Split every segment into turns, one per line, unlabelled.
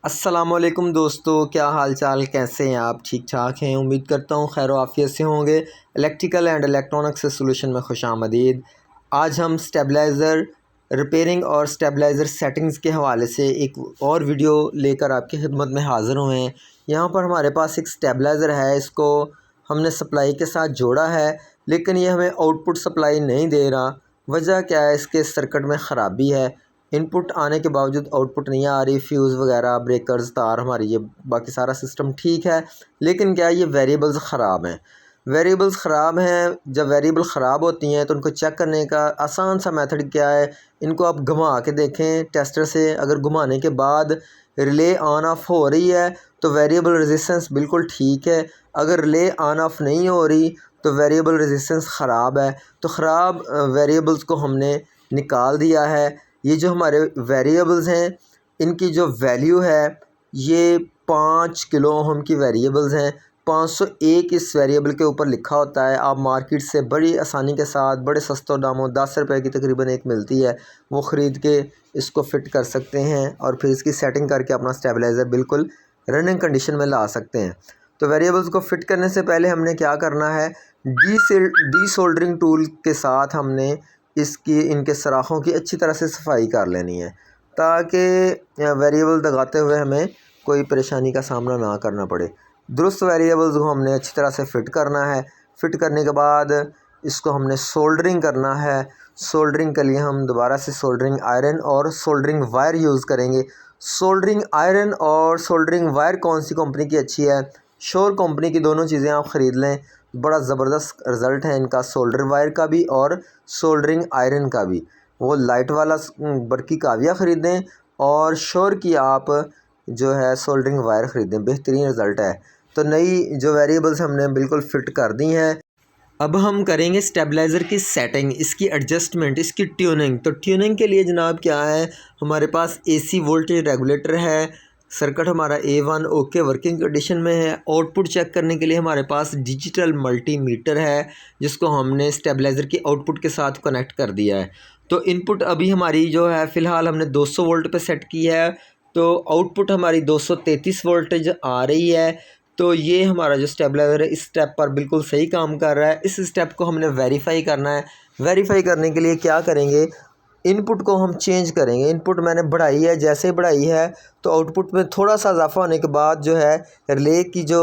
अस्सलामुअलैकुम दोस्तों, क्या हाल चाल, कैसे हैं आप? ठीक ठाक हैं, उम्मीद करता हूँ खैर आफियत से होंगे। इलेक्ट्रिकल एंड इलेक्ट्रॉनिक्स सोल्यूशन में खुशामदीद। आज हम स्टेबलाइज़र रिपेयरिंग और स्टेबलाइज़र सेटिंग्स के हवाले से एक और वीडियो लेकर आपकी खिदमत में हाज़िर हुए हैं। यहाँ पर हमारे पास एक स्टेबलाइज़र है, इसको हमने सप्लाई के साथ जोड़ा है, लेकिन ये हमें आउटपुट सप्लाई नहीं दे रहा। वजह क्या है? इसके सर्किट में ख़राबी है। इनपुट आने के बावजूद आउटपुट नहीं आ रही। फ्यूज़ वगैरह, ब्रेकर्स, तार, हमारी ये बाकी सारा सिस्टम ठीक है, लेकिन क्या ये वेरिएबल्स ख़राब हैं। वेरिएबल्स ख़राब हैं। जब वेरिएबल ख़राब होती हैं तो उनको चेक करने का आसान सा मेथड क्या है? इनको आप घुमा के देखें टेस्टर से। अगर घुमाने के बाद रिले ऑन ऑफ हो रही है तो वेरिएबल रेजिस्टेंस बिल्कुल ठीक है। अगर रिले ऑन ऑफ नहीं हो रही तो वेरिएबल रेजिस्टेंस ख़राब है। तो ख़राब वेरिएबल्स को हमने निकाल दिया है। ये जो हमारे वेरिएबल्स हैं, इनकी जो वैल्यू है ये 5 किलो ओहम की वेरिएबल्स हैं। 501 इस वेरिएबल के ऊपर लिखा होता है। आप मार्केट से बड़ी आसानी के साथ बड़े सस्ते दामों 10 रुपए की तकरीबन एक मिलती है, वो ख़रीद के इसको फ़िट कर सकते हैं और फिर इसकी सेटिंग करके अपना स्टेबलाइज़र बिल्कुल रनिंग कंडीशन में ला सकते हैं। तो वेरिएबल्स को फ़िट करने से पहले हमने क्या करना है, डी सोल्डरिंग टूल के साथ हमने इनके सराखों की अच्छी तरह से सफाई कर लेनी है, ताकि वेरिएबल दगाते हुए हमें कोई परेशानी का सामना ना करना पड़े। दुरुस्त वेरिएबल्स को हमने अच्छी तरह से फ़िट करना है। फ़िट करने के बाद इसको हमने सोल्डरिंग करना है। सोल्डरिंग के लिए हम दोबारा से सोल्डरिंग आयरन और सोल्डरिंग वायर यूज़ करेंगे। सोल्डरिंग आयरन और सोल्डरिंग वायर कौन सी कंपनी की अच्छी है? श्योर कंपनी की दोनों चीज़ें आप ख़रीद लें, बड़ा ज़बरदस्त रिज़ल्ट है इनका, सोल्डर वायर का भी और सोल्डरिंग आयरन का भी। वो लाइट वाला बरकी काविया ख़रीदें और श्योर की आप जो है सोल्डरिंग वायर ख़रीदें, बेहतरीन रिज़ल्ट है। तो नई जो वेरिएबल्स हमने बिल्कुल फ़िट कर दी हैं। अब हम करेंगे स्टेबलाइज़र की सेटिंग, इसकी एडजस्टमेंट, इसकी ट्यूनिंग। तो ट्यूनिंग के लिए जनाब क्या है, हमारे पास AC वोल्टेज रेगुलेटर है। सर्किट हमारा A1 ओके वर्किंग कंडीशन में है। आउटपुट चेक करने के लिए हमारे पास डिजिटल मल्टीमीटर है, जिसको हमने स्टेबलाइज़र की आउटपुट के साथ कनेक्ट कर दिया है। तो इनपुट अभी हमारी जो है फ़िलहाल हमने 200 वोल्ट पे सेट की है, तो आउटपुट हमारी 233 वोल्टेज आ रही है। तो ये हमारा जो स्टेबलाइज़र है इस स्टेप पर बिल्कुल सही काम कर रहा है। इस स्टेप को हमने वेरीफाई करना है। वेरीफाई करने के लिए क्या करेंगे, इनपुट को हम चेंज करेंगे। इनपुट मैंने बढ़ाई है, जैसे ही बढ़ाई है तो आउटपुट में थोड़ा सा इजाफा होने के बाद जो है रिले की जो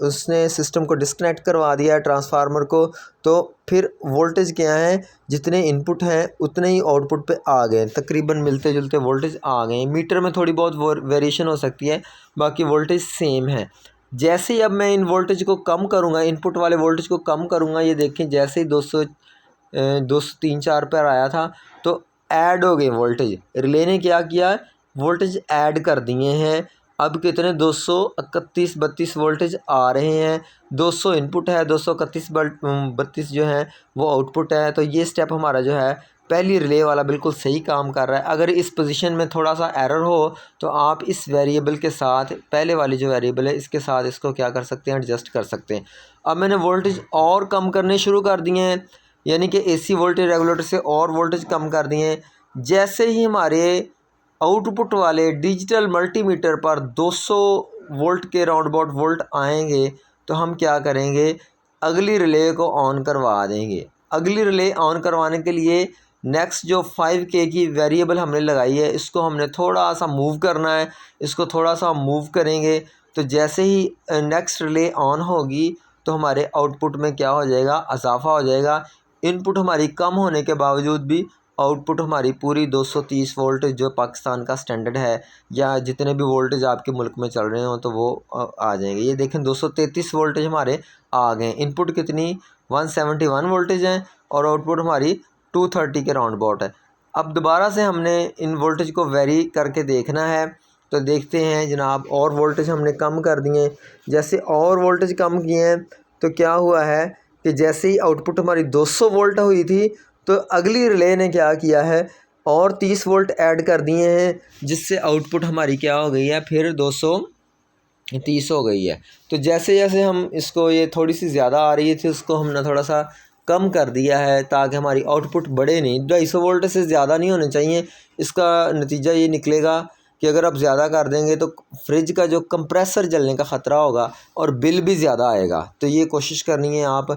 उसने सिस्टम को डिस्कनेक्ट करवा दिया है ट्रांसफार्मर को, तो फिर वोल्टेज क्या है, जितने इनपुट हैं उतने ही आउटपुट पे आ गए, तकरीबन मिलते जुलते वोल्टेज आ गए। मीटर में थोड़ी बहुत वेरिएशन हो सकती है, बाकी वोल्टेज सेम है। जैसे ही अब मैं इन वोल्टेज को कम करूँगा, इनपुट वाले वोल्टेज को कम करूँगा, ये देखें जैसे ही 203-4 पर आया था तो ऐड हो गए वोल्टेज। रिले ने क्या किया, वोल्टेज ऐड कर दिए हैं। अब कितने 231-32 वोल्टेज आ रहे हैं। 200 इनपुट है, 231-32 जो है वो आउटपुट है। तो ये स्टेप हमारा जो है पहली रिले वाला बिल्कुल सही काम कर रहा है। अगर इस पोजीशन में थोड़ा सा एरर हो तो आप इस वेरिएबल के साथ, पहले वाली जो वेरिएबल है इसके साथ इसको क्या कर सकते हैं, एडजस्ट कर सकते हैं। अब मैंने वोल्टेज और कम करने शुरू कर दिए हैं, यानी कि AC वोल्टेज रेगुलेटर से और वोल्टेज कम कर दिए हैं। जैसे ही हमारे आउटपुट वाले डिजिटल मल्टीमीटर पर 200 वोल्ट के राउंड अबाउट वोल्ट आएंगे तो हम क्या करेंगे, अगली रिले को ऑन करवा देंगे। अगली रिले ऑन करवाने के लिए नेक्स्ट जो 5K की वेरिएबल हमने लगाई है इसको हमने थोड़ा सा मूव करना है। इसको थोड़ा सा मूव करेंगे तो जैसे ही नेक्स्ट रिले ऑन होगी तो हमारे आउटपुट में क्या हो जाएगा, इजाफा हो जाएगा। इनपुट हमारी कम होने के बावजूद भी आउटपुट हमारी पूरी 230 वोल्ट जो पाकिस्तान का स्टैंडर्ड है, या जितने भी वोल्टेज आपके मुल्क में चल रहे हो तो वो आ जाएंगे। ये देखें 233 वोल्टेज हमारे आ गए। इनपुट कितनी 171 वोल्टेज हैं और आउटपुट हमारी 230 के राउंड अबाउट है। अब दोबारा से हमने इन वोल्टेज को वेरी करके देखना है। तो देखते हैं जनाब, और वोल्टेज हमने कम कर दिए। जैसे और वोल्टेज कम किए हैं तो क्या हुआ है कि जैसे ही आउटपुट हमारी 200 वोल्ट हुई थी तो अगली रिले ने क्या किया है, और 30 वोल्ट ऐड कर दिए हैं, जिससे आउटपुट हमारी क्या हो गई है, फिर 230 हो गई है। तो जैसे जैसे हम इसको, ये थोड़ी सी ज़्यादा आ रही थी, उसको हमने थोड़ा सा कम कर दिया है ताकि हमारी आउटपुट बढ़े नहीं। 250 वोल्ट से ज़्यादा नहीं होने चाहिए। इसका नतीजा ये निकलेगा कि अगर आप ज़्यादा कर देंगे तो फ्रिज का जो कंप्रेसर जलने का ख़तरा होगा और बिल भी ज़्यादा आएगा। तो ये कोशिश करनी है आप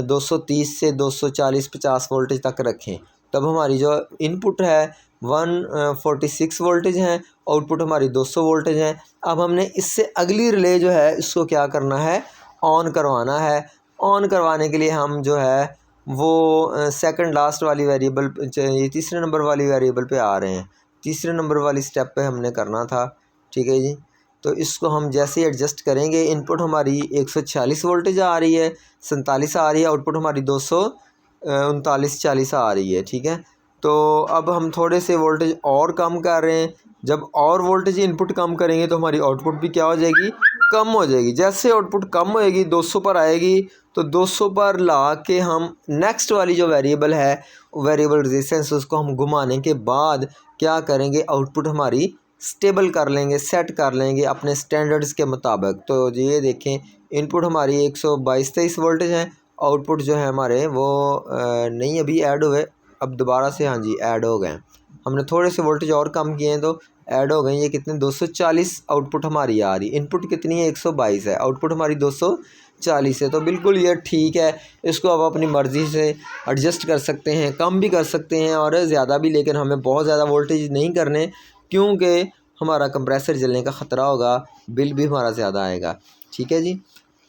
230 से 240-50 वोल्टेज तक रखें, तब हमारी जो इनपुट है 146 वोल्टेज हैं, आउटपुट हमारी 200 वोल्टेज हैं। अब हमने इससे अगली रिले जो है इसको क्या करना है, ऑन करवाना है। ऑन करवाने के लिए हम जो है वो सेकंड लास्ट वाली वेरिएबल, ये तीसरे नंबर वाली वेरिएबल पे आ रहे हैं, तीसरे नंबर वाली स्टेप पे हमने करना था। ठीक है जी, तो इसको हम जैसे ही एडजस्ट करेंगे, इनपुट हमारी 146 वोल्टेज आ रही है, 47 आ रही है, आउटपुट हमारी 239-40 आ रही है। ठीक है, तो अब हम थोड़े से वोल्टेज और कम कर रहे हैं। जब और वोल्टेज इनपुट कम करेंगे तो हमारी आउटपुट भी क्या हो जाएगी, कम हो जाएगी। जैसे आउटपुट कम होएगी 200 पर आएगी, तो 200 पर ला के हम नेक्स्ट वाली जो वेरिएबल है, वेरिएबल रेजिस्टेंस, उसको हम घुमाने के बाद क्या करेंगे, आउटपुट हमारी स्टेबल कर लेंगे, सेट कर लेंगे अपने स्टैंडर्ड्स के मुताबिक। तो ये देखें, इनपुट हमारी 122-23 वोल्टेज हैं, आउटपुट जो है हमारे वो नहीं अभी ऐड हुए, अब दोबारा से हाँ जी ऐड हो गए। हमने थोड़े से वोल्टेज और कम किए हैं तो ऐड हो गए। ये कितने, 240 आउटपुट हमारी आ रही। इनपुट कितनी है, 122 है, आउटपुट हमारी 240 है। तो बिल्कुल ये ठीक है। इसको आप अपनी मर्ज़ी से एडजस्ट कर सकते हैं, कम भी कर सकते हैं और ज़्यादा भी, लेकिन हमें बहुत ज़्यादा वोल्टेज नहीं करने, क्योंकि हमारा कंप्रेसर जलने का ख़तरा होगा, बिल भी हमारा ज़्यादा आएगा। ठीक है जी,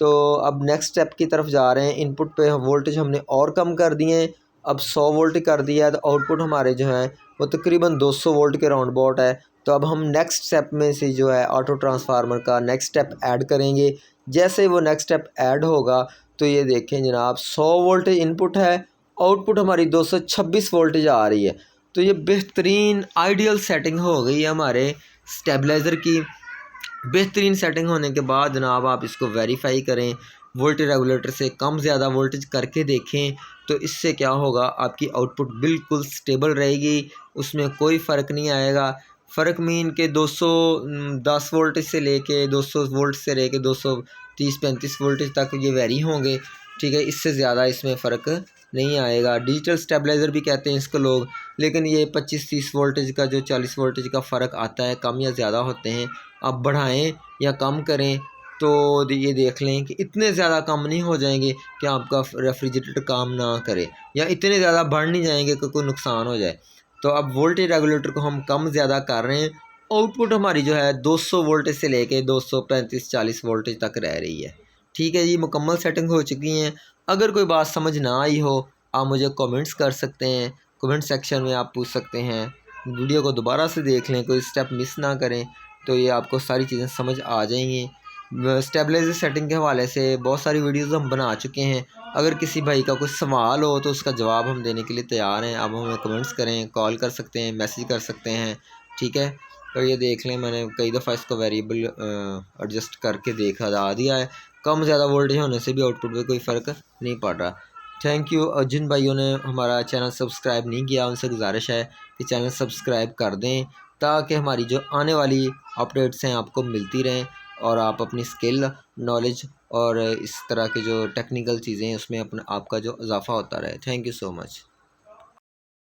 तो अब नेक्स्ट स्टेप की तरफ जा रहे हैं। इनपुट पे वोल्टेज हमने और कम कर दिए हैं, अब 100 वोल्ट कर दिया है, तो आउटपुट हमारे जो है वो तकरीबन 200 वोल्ट के राउंड अबाउट है। तो अब हम नेक्स्ट स्टेप में से जो है ऑटो ट्रांसफार्मर का नेक्स्ट स्टेप ऐड करेंगे। जैसे वो नेक्स्ट स्टेप ऐड होगा तो ये देखें जनाब, 100 वोल्टेज इनपुट है, आउटपुट हमारी 226 वोल्टेज आ रही है। तो ये बेहतरीन आइडियल सेटिंग हो गई है हमारे स्टेबलाइज़र की। बेहतरीन सेटिंग होने के बाद जनाब आप इसको वेरीफाई करें, वोल्टेज रेगुलेटर से कम ज़्यादा वोल्टेज करके देखें, तो इससे क्या होगा, आपकी आउटपुट बिल्कुल स्टेबल रहेगी, उसमें कोई फ़र्क नहीं आएगा। फ़र्क मीन के 210 वोल्टेज से लेके 200 वोल्ट से लेके 230-35 वोल्टेज तक ये वेरी होंगे। ठीक है, इससे ज़्यादा इसमें फ़र्क नहीं आएगा। डिजिटल स्टेबलाइज़र भी कहते हैं इसको लोग, लेकिन ये 25-30 वोल्टेज का जो 40 वोल्टेज का फ़र्क आता है, कम या ज़्यादा होते हैं। आप बढ़ाएं या कम करें तो ये देख लें कि इतने ज़्यादा कम नहीं हो जाएंगे कि आपका रेफ्रिजरेटर काम ना करे, या इतने ज़्यादा बढ़ नहीं जाएंगे कि कोई नुकसान हो जाए। तो अब वोल्टेज रेगुलेटर को हम कम ज़्यादा कर रहे हैं, आउटपुट हमारी जो है 200 वोल्टेज से लेके 235-40 वोल्टेज तक रह रही है। ठीक है जी, मुकम्मल सेटिंग हो चुकी हैं। अगर कोई बात समझ ना आई हो, आप मुझे कमेंट्स कर सकते हैं, कमेंट सेक्शन में आप पूछ सकते हैं। वीडियो को दोबारा से देख लें, कोई स्टेप मिस ना करें, तो ये आपको सारी चीज़ें समझ आ जाएंगी। स्टेबलाइजर सेटिंग के हवाले से बहुत सारी वीडियोस हम बना चुके हैं। अगर किसी भाई का कोई सवाल हो तो उसका जवाब हम देने के लिए तैयार हैं। आप हमें कमेंट्स करें, कॉल कर सकते हैं, मैसेज कर सकते हैं। ठीक है, तो ये देख लें, मैंने कई दफ़ा इसको वेरिएबल एडजस्ट करके देखा दिया है। कम ज़्यादा वोल्टेज होने से भी आउटपुट में कोई फ़र्क नहीं पड़ रहा। Thank you. और जिन भाइयों ने हमारा चैनल सब्सक्राइब नहीं किया, उनसे गुजारिश है कि चैनल सब्सक्राइब कर दें, ताकि हमारी जो आने वाली अपडेट्स हैं आपको मिलती रहें और आप अपनी स्किल, नॉलेज और इस तरह के जो टेक्निकल चीज़ें हैं उसमें अपना आपका जो इजाफ़ा होता रहे। Thank you so much.